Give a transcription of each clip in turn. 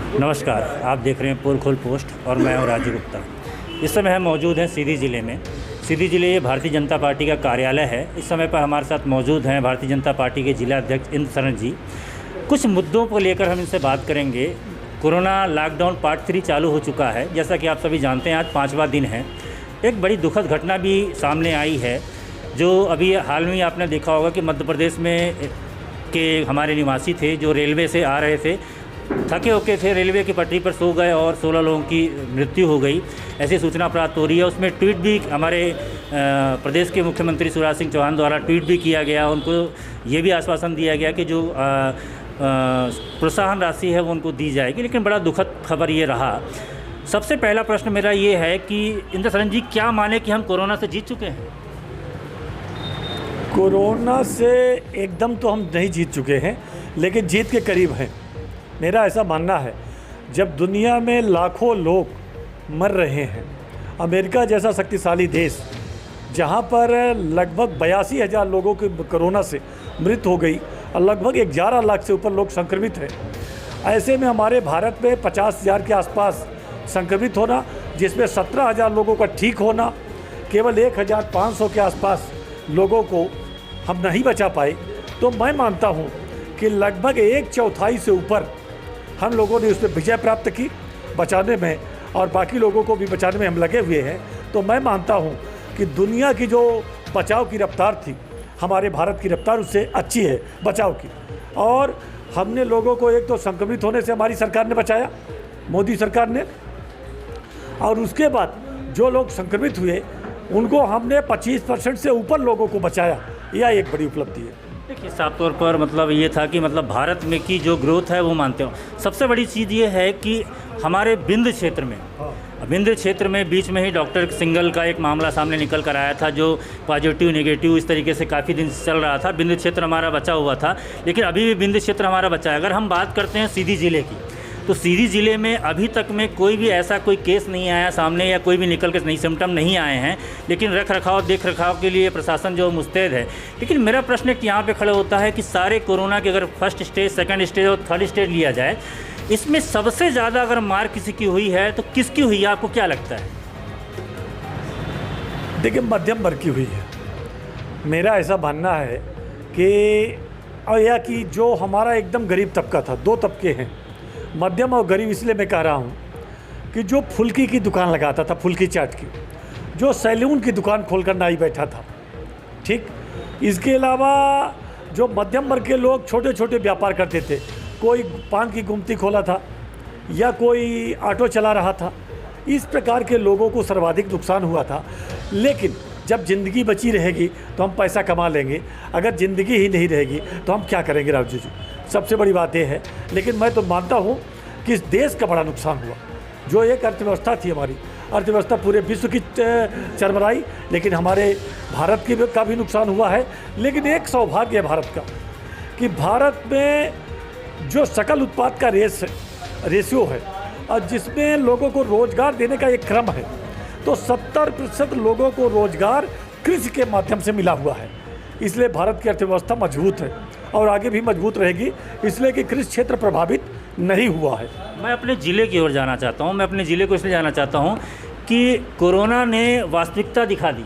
नमस्कार, आप देख रहे हैं पोल खोल पोस्ट और मैं हूं राजू गुप्ता। इस समय हम मौजूद हैं सीधी ज़िले में। सीधी ज़िले ये भारतीय जनता पार्टी का कार्यालय है। इस समय पर हमारे साथ मौजूद हैं भारतीय जनता पार्टी के जिला अध्यक्ष इंद्र शरण जी। कुछ मुद्दों को लेकर हम इनसे बात करेंगे। कोरोना लॉकडाउन पार्ट 3 चालू हो चुका है। जैसा कि आप सभी जानते हैं, आज 5वां दिन है। एक बड़ी दुखद घटना भी सामने आई है, जो अभी हाल में आपने देखा होगा कि मध्य प्रदेश में के हमारे निवासी थे जो रेलवे से आ रहे थे, थके होके थे, रेलवे की पटरी पर सो गए और 16 लोगों की मृत्यु हो गई, ऐसी सूचना प्राप्त हो रही है। उसमें ट्वीट भी हमारे प्रदेश के मुख्यमंत्री शिवराज सिंह चौहान द्वारा ट्वीट भी किया गया। उनको ये भी आश्वासन दिया गया कि जो प्रोत्साहन राशि है वो उनको दी जाएगी। लेकिन बड़ा दुखद खबर ये रहा। सबसे पहला प्रश्न मेरा ये है कि इंद्र शरण जी, क्या माने कि हम कोरोना से जीत चुके हैं? कोरोना से एकदम तो हम नहीं जीत चुके हैं, लेकिन जीत के करीब हैं। मेरा ऐसा मानना है, जब दुनिया में लाखों लोग मर रहे हैं, अमेरिका जैसा शक्तिशाली देश जहां पर लगभग 82,000 लोगों की कोरोना से मृत्यु हो गई और लगभग 11 लाख से ऊपर लोग संक्रमित हैं, ऐसे में हमारे भारत में 50,000 के आसपास संक्रमित होना, जिसमें 17,000 लोगों का ठीक होना, केवल 1,500 के आसपास लोगों को हम नहीं बचा पाए, तो मैं मानता हूं कि लगभग 1/4 से ऊपर हम लोगों ने उसमें विजय प्राप्त की बचाने में, और बाकी लोगों को भी बचाने में हम लगे हुए हैं। तो मैं मानता हूं कि दुनिया की जो बचाव की रफ्तार थी, हमारे भारत की रफ्तार उससे अच्छी है बचाव की। और हमने लोगों को एक तो संक्रमित होने से हमारी सरकार ने बचाया, मोदी सरकार ने, और उसके बाद जो लोग संक्रमित हुए उनको हमने 25% से ऊपर लोगों को बचाया। यह एक बड़ी उपलब्धि है। देखिए, साफ तौर पर मतलब ये था कि मतलब भारत में की जो ग्रोथ है वो मानते हो। सबसे बड़ी चीज़ ये है कि हमारे विंध्य क्षेत्र में बीच में ही डॉक्टर सिंगल का एक मामला सामने निकल कर आया था, जो पॉजिटिव नेगेटिव इस तरीके से काफ़ी दिन से चल रहा था। विंध्य क्षेत्र हमारा बचा हुआ था, लेकिन अभी भी विंध्य क्षेत्र हमारा बचा है। अगर हम बात करते हैं सीधी ज़िले की, तो सीधी ज़िले में अभी तक में कोई भी ऐसा कोई केस नहीं आया सामने, या कोई भी निकल के नहीं सिम्टम नहीं आए हैं। लेकिन देख रखाव के लिए प्रशासन जो मुस्तैद है। लेकिन मेरा प्रश्न एक यहाँ पे खड़ा होता है कि सारे कोरोना के अगर फर्स्ट स्टेज, सेकंड स्टेज और थर्ड स्टेज लिया जाए, इसमें सबसे ज़्यादा अगर मार किसी की हुई है तो किसकी हुई है, आपको क्या लगता है? देखिए, मध्यम वर्ग की हुई है। मेरा ऐसा मानना है कि और यह कि जो हमारा एकदम गरीब तबका था, 2 तबके हैं, मध्यम और गरीब। इसलिए मैं कह रहा हूँ कि जो फुल्की की दुकान लगाता था, फुल्की चाट की, जो सैलून की दुकान खोलकर नाई बैठा था, ठीक, इसके अलावा जो मध्यम वर्ग के लोग छोटे छोटे व्यापार करते थे, कोई पान की गुमती खोला था या कोई ऑटो चला रहा था, इस प्रकार के लोगों को सर्वाधिक नुकसान हुआ था। लेकिन जब ज़िंदगी बची रहेगी तो हम पैसा कमा लेंगे, अगर ज़िंदगी ही नहीं रहेगी तो हम क्या करेंगे राजू जी? सबसे बड़ी बात यह है। लेकिन मैं तो मानता हूँ कि इस देश का बड़ा नुकसान हुआ। जो एक अर्थव्यवस्था थी, हमारी अर्थव्यवस्था पूरे विश्व की चरमराई, लेकिन हमारे भारत का भी नुकसान हुआ है। लेकिन एक सौभाग्य है भारत का कि भारत में जो सकल उत्पाद का रेशियो है, और जिसमें लोगों को रोज़गार देने का एक क्रम है, तो 70% लोगों को रोज़गार कृषि के माध्यम से मिला हुआ है। इसलिए भारत की अर्थव्यवस्था मजबूत है और आगे भी मजबूत रहेगी, इसलिए कि कृषि क्षेत्र प्रभावित नहीं हुआ है। मैं अपने ज़िले की ओर जाना चाहता हूँ। मैं अपने ज़िले को इसलिए जाना चाहता हूँ कि कोरोना ने वास्तविकता दिखा दी।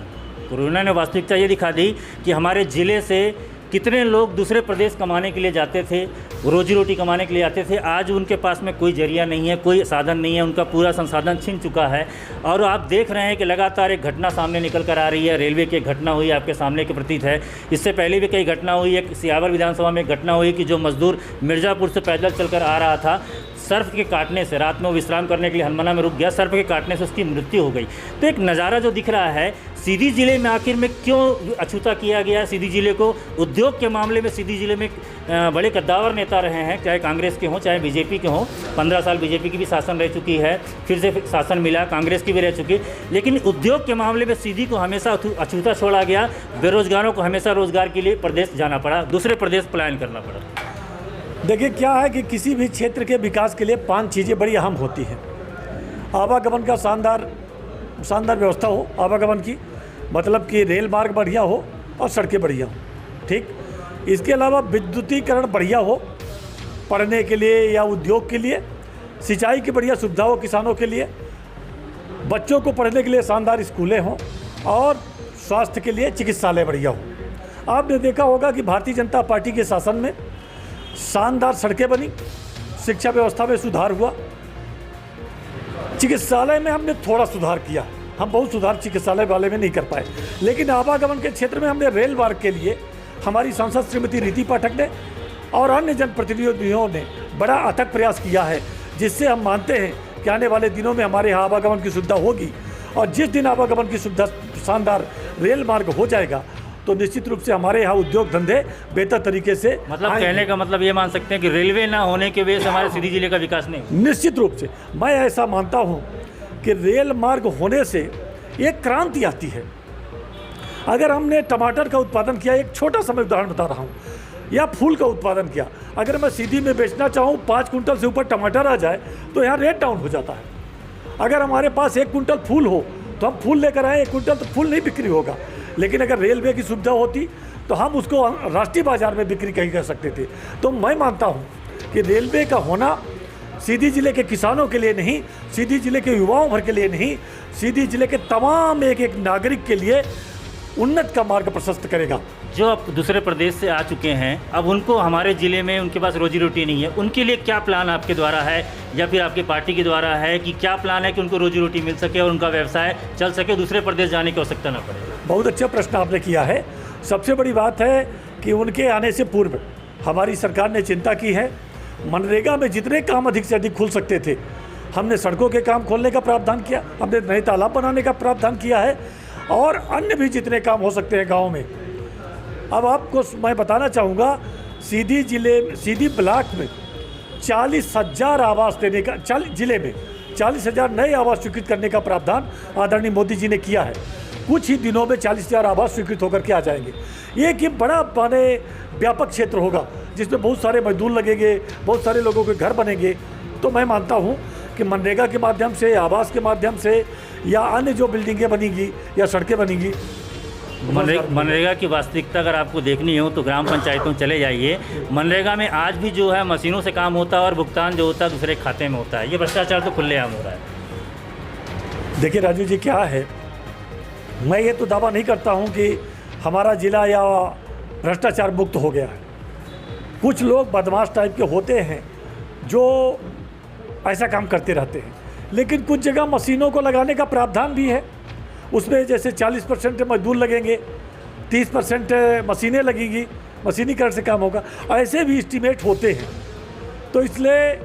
कोरोना ने वास्तविकता ये दिखा दी कि हमारे ज़िले से कितने लोग दूसरे प्रदेश कमाने के लिए जाते थे, रोजी रोटी कमाने के लिए जाते थे। आज उनके पास में कोई जरिया नहीं है, कोई साधन नहीं है, उनका पूरा संसाधन छिन चुका है। और आप देख रहे हैं कि लगातार एक घटना सामने निकल कर आ रही है। रेलवे की एक घटना हुई, आपके सामने के प्रतीत है। इससे पहले भी कई घटना हुई। एक सियावर विधानसभा में एक घटना हुई कि जो मजदूर मिर्ज़ापुर से पैदल चलकर आ रहा था, सर्फ के काटने से, रात में वो विश्राम करने के लिए हनुमाना में रुक गया, सर्फ के काटने से उसकी मृत्यु हो गई। तो एक नज़ारा जो दिख रहा है, सीधी ज़िले में आखिर में क्यों अछूता किया गया सीधी ज़िले को? उद्योग के मामले में सीधी ज़िले में बड़े कद्दावर नेता रहे हैं, चाहे कांग्रेस के हों चाहे बीजेपी के हों। 15 साल बीजेपी की भी शासन रह चुकी है, फिर से शासन मिला, कांग्रेस की भी रह चुकी। लेकिन उद्योग के मामले में सीधी को हमेशा अछूता छोड़ा गया। बेरोजगारों को हमेशा रोजगार के लिए प्रदेश जाना पड़ा, दूसरे प्रदेश पलायन करना पड़ा। देखिए, क्या है कि किसी भी क्षेत्र के विकास के लिए 5 चीज़ें बड़ी अहम होती हैं। आवागमन का शानदार व्यवस्था हो, आवागमन की मतलब कि रेल मार्ग बढ़िया हो और सड़कें बढ़िया हो, ठीक। इसके अलावा विद्युतीकरण बढ़िया हो, पढ़ने के लिए या उद्योग के लिए। सिंचाई की बढ़िया सुविधा हो किसानों के लिए, बच्चों को पढ़ने के लिए शानदार स्कूलें हों और स्वास्थ्य के लिए चिकित्सालय बढ़िया हो। आपने देखा होगा कि भारतीय जनता पार्टी के शासन में शानदार सड़कें बनी, शिक्षा व्यवस्था में सुधार हुआ, चिकित्सालय में हमने थोड़ा सुधार किया, हम बहुत सुधार चिकित्सालय वाले में नहीं कर पाए, लेकिन आवागमन के क्षेत्र में हमने रेल मार्ग के लिए हमारी सांसद श्रीमती रीति पाठक ने और अन्य जनप्रतिनिधियों ने बड़ा अथक प्रयास किया है, जिससे हम मानते हैं कि आने वाले दिनों में हमारे यहाँ आवागमन की सुविधा होगी। और जिस दिन आवागमन की सुविधा शानदार रेल मार्ग हो जाएगा तो निश्चित रूप से हमारे यहाँ उद्योग धंधे बेहतर तरीके से मतलब कहने का मतलब ये मान सकते हैं कि रेलवे ना होने की वजह से हमारे सीधी जिले का विकास नहीं हुआ। निश्चित रूप से मैं ऐसा मानता हूँ कि रेल मार्ग होने से एक क्रांति आती है। अगर हमने टमाटर का उत्पादन किया, एक छोटा सा मैं उदाहरण बता रहा हूँ, या फूल का उत्पादन किया, अगर मैं सीधी में बेचना चाहूँ 5 कुंटल से ऊपर टमाटर आ जाए तो यहाँ रेट डाउन हो जाता है। अगर हमारे पास 1 कुंटल फूल हो तो हम फूल लेकर आए, 1 कुंटल तो फूल नहीं बिक्री होगा, लेकिन अगर रेलवे की सुविधा होती तो हम उसको राष्ट्रीय बाजार में बिक्री कहीं कर सकते थे। तो मैं मानता हूँ कि रेलवे का होना सीधी जिले के किसानों के लिए नहीं, सीधी जिले के युवाओं भर के लिए नहीं, सीधी जिले के तमाम एक एक नागरिक के लिए उन्नत का मार्ग प्रशस्त करेगा। जो अब दूसरे प्रदेश से आ चुके हैं, अब उनको हमारे ज़िले में उनके पास रोजी रोटी नहीं है, उनके लिए क्या प्लान आपके द्वारा है या फिर आपकी पार्टी के द्वारा है कि क्या प्लान है कि उनको रोजी रोटी मिल सके और उनका व्यवसाय चल सके, दूसरे प्रदेश जाने की आवश्यकता ना पड़े? बहुत अच्छा प्रश्न आपने किया है। सबसे बड़ी बात है कि उनके आने से पूर्व हमारी सरकार ने चिंता की है। मनरेगा में जितने काम अधिक से अधिक खुल सकते थे, हमने सड़कों के काम खोलने का प्रावधान किया, हमने नए तालाब बनाने का प्रावधान किया है और अन्य भी जितने काम हो सकते हैं गाँव में। अब आपको मैं बताना चाहूँगा, सीधी ब्लॉक में 40,000 आवास देने का, जिले में 40,000 नए आवास स्वीकृत करने का प्रावधान आदरणीय मोदी जी ने किया है। कुछ ही दिनों में 40,000 आवास स्वीकृत होकर के आ जाएंगे। ये कि बड़ा माने व्यापक क्षेत्र होगा जिसमें बहुत सारे मजदूर लगेंगे, बहुत सारे लोगों के घर बनेंगे। तो मैं मानता हूँ कि मनरेगा के माध्यम से, आवास के माध्यम से या अन्य जो बिल्डिंगें बनेंगी या सड़कें बनेंगी। मनरेगा की वास्तविकता अगर आपको देखनी हो तो ग्राम पंचायतों चले जाइए। मनरेगा में आज भी जो है मशीनों से काम होता है और भुगतान जो होता है दूसरे खाते में होता है। ये भ्रष्टाचार तो खुलेआम हो रहा है। देखिए राजू जी, क्या है, मैं ये तो दावा नहीं करता हूँ कि हमारा ज़िला या भ्रष्टाचार मुक्त हो गया है। कुछ लोग बदमाश टाइप के होते हैं जो ऐसा काम करते रहते हैं, लेकिन कुछ जगह मशीनों को लगाने का प्रावधान भी है। उसमें जैसे 40% मजदूर लगेंगे, 30% मशीनें लगेंगी, मशीनीकरण से काम होगा, ऐसे भी एस्टीमेट होते हैं। तो इसलिए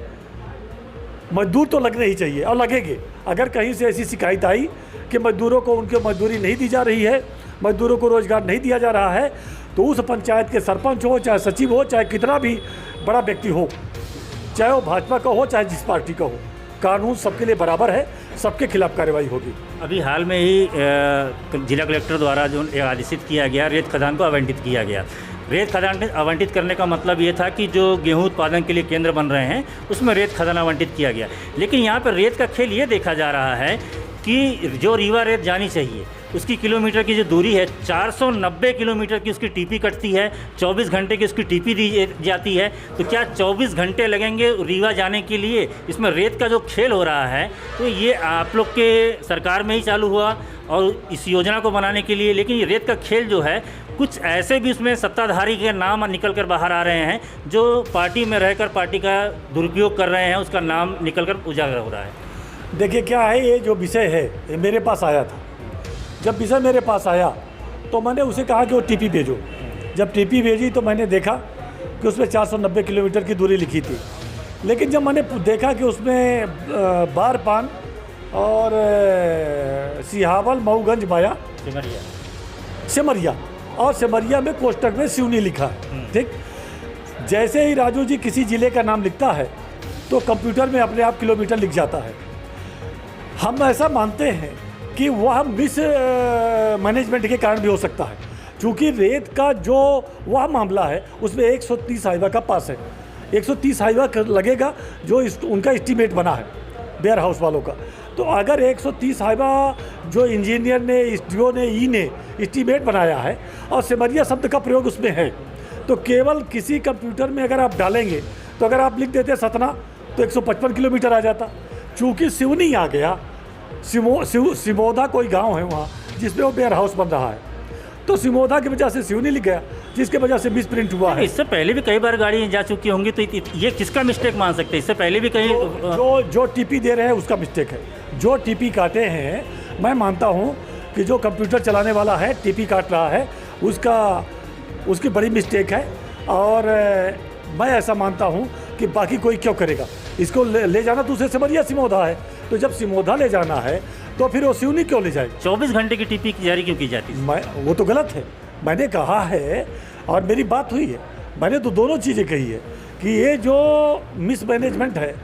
मजदूर तो लगने ही चाहिए और लगेंगे। अगर कहीं से ऐसी शिकायत आई कि मजदूरों को उनकी मजदूरी नहीं दी जा रही है, मजदूरों को रोज़गार नहीं दिया जा रहा है, तो उस पंचायत के सरपंच हो, चाहे सचिव हो, चाहे कितना भी बड़ा व्यक्ति हो, चाहे वो भाजपा का हो चाहे जिस पार्टी का हो, कानून सबके लिए बराबर है, सबके खिलाफ कार्रवाई होगी। अभी हाल में ही जिला कलेक्टर द्वारा जो आदेशित किया गया, रेत खदान को आवंटित किया गया। रेत खदान आवंटित करने का मतलब ये था कि जो गेहूं उत्पादन के लिए केंद्र बन रहे हैं उसमें रेत खदान आवंटित किया गया। लेकिन यहाँ पर रेत का खेल ये देखा जा रहा है कि जो रीवा रेत जानी चाहिए उसकी किलोमीटर की जो दूरी है 490 किलोमीटर की उसकी टीपी कटती है, 24 घंटे की उसकी टीपी दी जाती है। तो क्या 24 घंटे लगेंगे रीवा जाने के लिए? इसमें रेत का जो खेल हो रहा है तो ये आप लोग के सरकार में ही चालू हुआ और इस योजना को बनाने के लिए। लेकिन ये रेत का खेल जो है, कुछ ऐसे भी उसमें सत्ताधारी के नाम निकल कर बाहर आ रहे हैं जो पार्टी में रहकर पार्टी का दुरुपयोग कर रहे हैं, उसका नाम निकल कर उजागर हो रहा है। देखिए क्या है, ये जो विषय है ये मेरे पास आया था। जब विषय मेरे पास आया तो मैंने उसे कहा कि वो टीपी भेजो। जब टीपी भेजी तो मैंने देखा कि उसमें 490 किलोमीटर की दूरी लिखी थी। लेकिन जब मैंने देखा कि उसमें बारपान और सिहावल मऊगंज वाया सिमरिया और सिमरिया में कोष्टक में सिवनी लिखा है। ठीक, जैसे ही राजू जी किसी ज़िले का नाम लिखता है तो कंप्यूटर में अपने आप किलोमीटर लिख जाता है। हम ऐसा मानते हैं कि वह मिस मैनेजमेंट के कारण भी हो सकता है, क्योंकि रेत का जो वह मामला है उसमें 130 हाईवा का पास है। 130 हाईवा लगेगा जो उनका एस्टीमेट बना है वेयर हाउस वालों का। तो अगर 130 हाईवा जो इंजीनियर ने, एसडीओ ने, ई ने एस्टीमेट बनाया है और सिमरिया शब्द का प्रयोग उसमें है, तो केवल किसी कंप्यूटर में अगर आप डालेंगे तो अगर आप लिख देते सतना तो 155 किलोमीटर आ जाता। चूँकि सिवनी आ गया, सिमोदा कोई गांव है वहाँ जिसमें वो वेयर हाउस बन रहा है, तो सिमोदा की वजह से सिवनी लिख गया, जिसके वजह से मिस प्रिंट हुआ है। इससे पहले भी कई बार गाड़ी जा चुकी होंगी, तो ये किसका मिस्टेक मान सकते हैं? इससे पहले भी कहीं जो टीपी दे रहे हैं उसका मिस्टेक है। जो टीपी काटे हैं, मैं मानता हूँ कि जो कंप्यूटर चलाने वाला है टीपी काट रहा है उसकी बड़ी मिस्टेक है। और मैं ऐसा मानता हूँ कि बाकी कोई क्यों करेगा इसको ले जाना, तो उसे सिमरिया सिमोदा है, तो जब सिमोदा ले जाना है तो फिर वो सिवनी क्यों ले जाएगा? 24 घंटे की टीपी जारी क्यों की जाती है? वो तो गलत है। मैंने कहा है और मेरी बात हुई है, मैंने तो दोनों चीज़ें कही है कि ये जो मिसमैनेजमेंट है,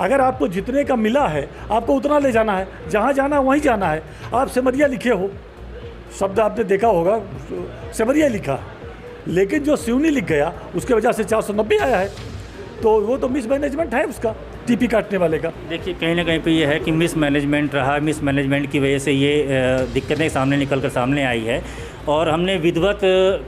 अगर आपको जितने का मिला है आपको उतना ले जाना है, जहाँ जाना है वहीं जाना है। आप सिमरिया लिखे हो, शब्द आपने देखा होगा, सिमरिया लिखा, लेकिन जो सिवनी लिख गया उसके वजह से 490 आया है, तो वो तो मिसमैनेजमेंट है उसका, टीपी काटने वाले का। देखिए कहीं ना कहीं पे ये है कि मिसमैनेजमेंट रहा, मिसमैनेजमेंट की वजह से ये दिक्कतें सामने आई है। और हमने विधिवत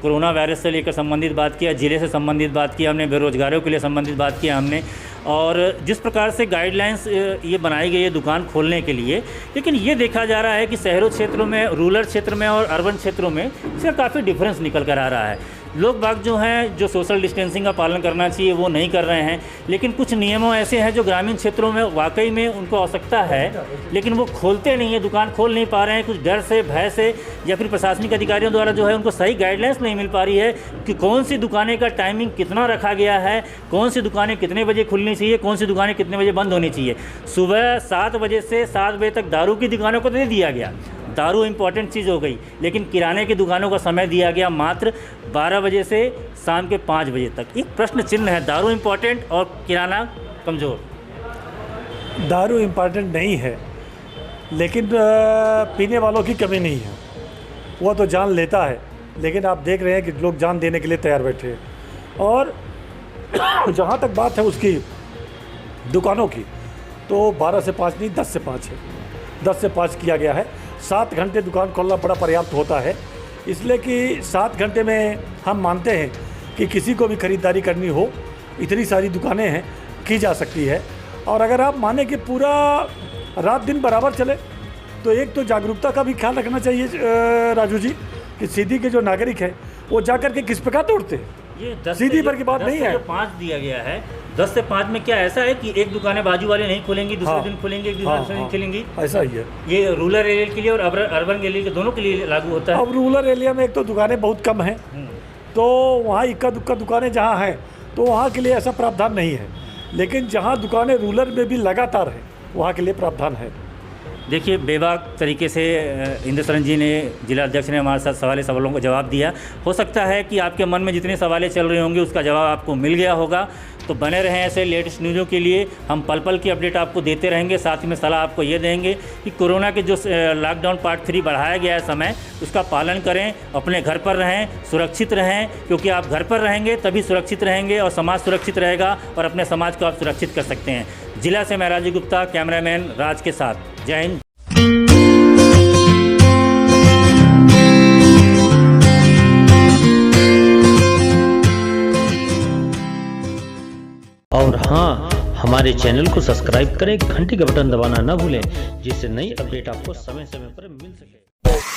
कोरोना वायरस से लेकर संबंधित बात किया, ज़िले से संबंधित बात किया, हमने बेरोजगारों के लिए संबंधित बात किया हमने, और जिस प्रकार से गाइडलाइंस ये बनाई गई है दुकान खोलने के लिए, लेकिन ये देखा जा रहा है कि शहरों क्षेत्रों में, रूरल क्षेत्र में और अर्बन क्षेत्रों में इसका काफ़ी डिफरेंस निकल कर आ रहा है। लोग बाग जो हैं, जो सोशल डिस्टेंसिंग का पालन करना चाहिए वो नहीं कर रहे हैं, लेकिन कुछ नियमों ऐसे हैं जो ग्रामीण क्षेत्रों में वाकई में उनको आवश्यकता है, लेकिन वो खोलते नहीं है, दुकान खोल नहीं पा रहे हैं, कुछ डर से, भय से, या फिर प्रशासनिक अधिकारियों द्वारा जो है उनको सही गाइडलाइंस नहीं मिल पा रही है कि कौन सी दुकानें का टाइमिंग कितना रखा गया है, कौन सी दुकानें कितने बजे खुलनी चाहिए, कौन सी दुकानें कितने बजे बंद होनी चाहिए। सुबह 7 बजे से 7 बजे तक दारू की दुकानों को दे दिया गया, दारू इंपॉर्टेंट चीज़ हो गई, लेकिन किराने की दुकानों का समय दिया गया मात्र 12 बजे से शाम के 5 बजे तक। एक प्रश्न चिन्ह है, दारू इंपॉर्टेंट और किराना कमज़ोर। दारू इंपॉर्टेंट नहीं है, लेकिन पीने वालों की कमी नहीं है, वो तो जान लेता है, लेकिन आप देख रहे हैं कि लोग जान देने के लिए तैयार बैठे हैं। और जहाँ तक बात है उसकी दुकानों की, तो 12 से 5 नहीं, 10 से 5 है, 10 से 5 किया गया है। 7 घंटे दुकान खोलना बड़ा पर्याप्त होता है, इसलिए कि 7 घंटे में हम मानते हैं कि किसी को भी ख़रीदारी करनी हो, इतनी सारी दुकानें हैं, की जा सकती है। और अगर आप माने कि पूरा रात दिन बराबर चले, तो एक तो जागरूकता का भी ख्याल रखना चाहिए राजू जी, कि सीधी के जो नागरिक हैं वो जा कर के किस प्रकार तोड़ते हैं। ये 10 सीधी पर की बात नहीं है। 5 दिया गया है, 10 से 5 में क्या ऐसा है कि एक दुकानें बाजू वाले नहीं खुलेंगी, दूसरे दिन खुलेंगी, एक दूसरे दिन खुलेंगी, ऐसा ही है। ये रूरल एरिया के लिए और अर्बन एरिया के दोनों के लिए लागू होता है। अब रूरल एरिया में एक तो दुकानें बहुत कम हैं, तो वहाँ इक्का दुक्का दुकानें जहाँ हैं तो वहाँ के लिए ऐसा प्रावधान नहीं है, लेकिन जहाँ दुकानें रूरल में भी लगातार हैं वहाँ के लिए प्रावधान है। देखिए बेबाक तरीके से इंद्रशरण जी ने, जिला अध्यक्ष ने हमारे साथ सवालों का जवाब दिया। हो सकता है कि आपके मन में जितने सवालें चल रहे होंगे उसका जवाब आपको मिल गया होगा। तो बने रहें ऐसे लेटेस्ट न्यूज़ों के लिए, हम पल पल की अपडेट आपको देते रहेंगे। साथ ही में सलाह आपको ये देंगे कि कोरोना के जो लॉकडाउन पार्ट 3 बढ़ाया गया है समय, उसका पालन करें, अपने घर पर रहें, सुरक्षित रहें, क्योंकि आप घर पर रहेंगे तभी सुरक्षित रहेंगे और समाज सुरक्षित रहेगा और अपने समाज को आप सुरक्षित कर सकते हैं। जिला से मैं राजीव गुप्ता, कैमरामैन राज के साथ। जय हिंद। और हाँ, हमारे चैनल को सब्सक्राइब करें, घंटी का बटन दबाना न भूलें, जिससे नई अपडेट आपको समय समय पर मिल सके।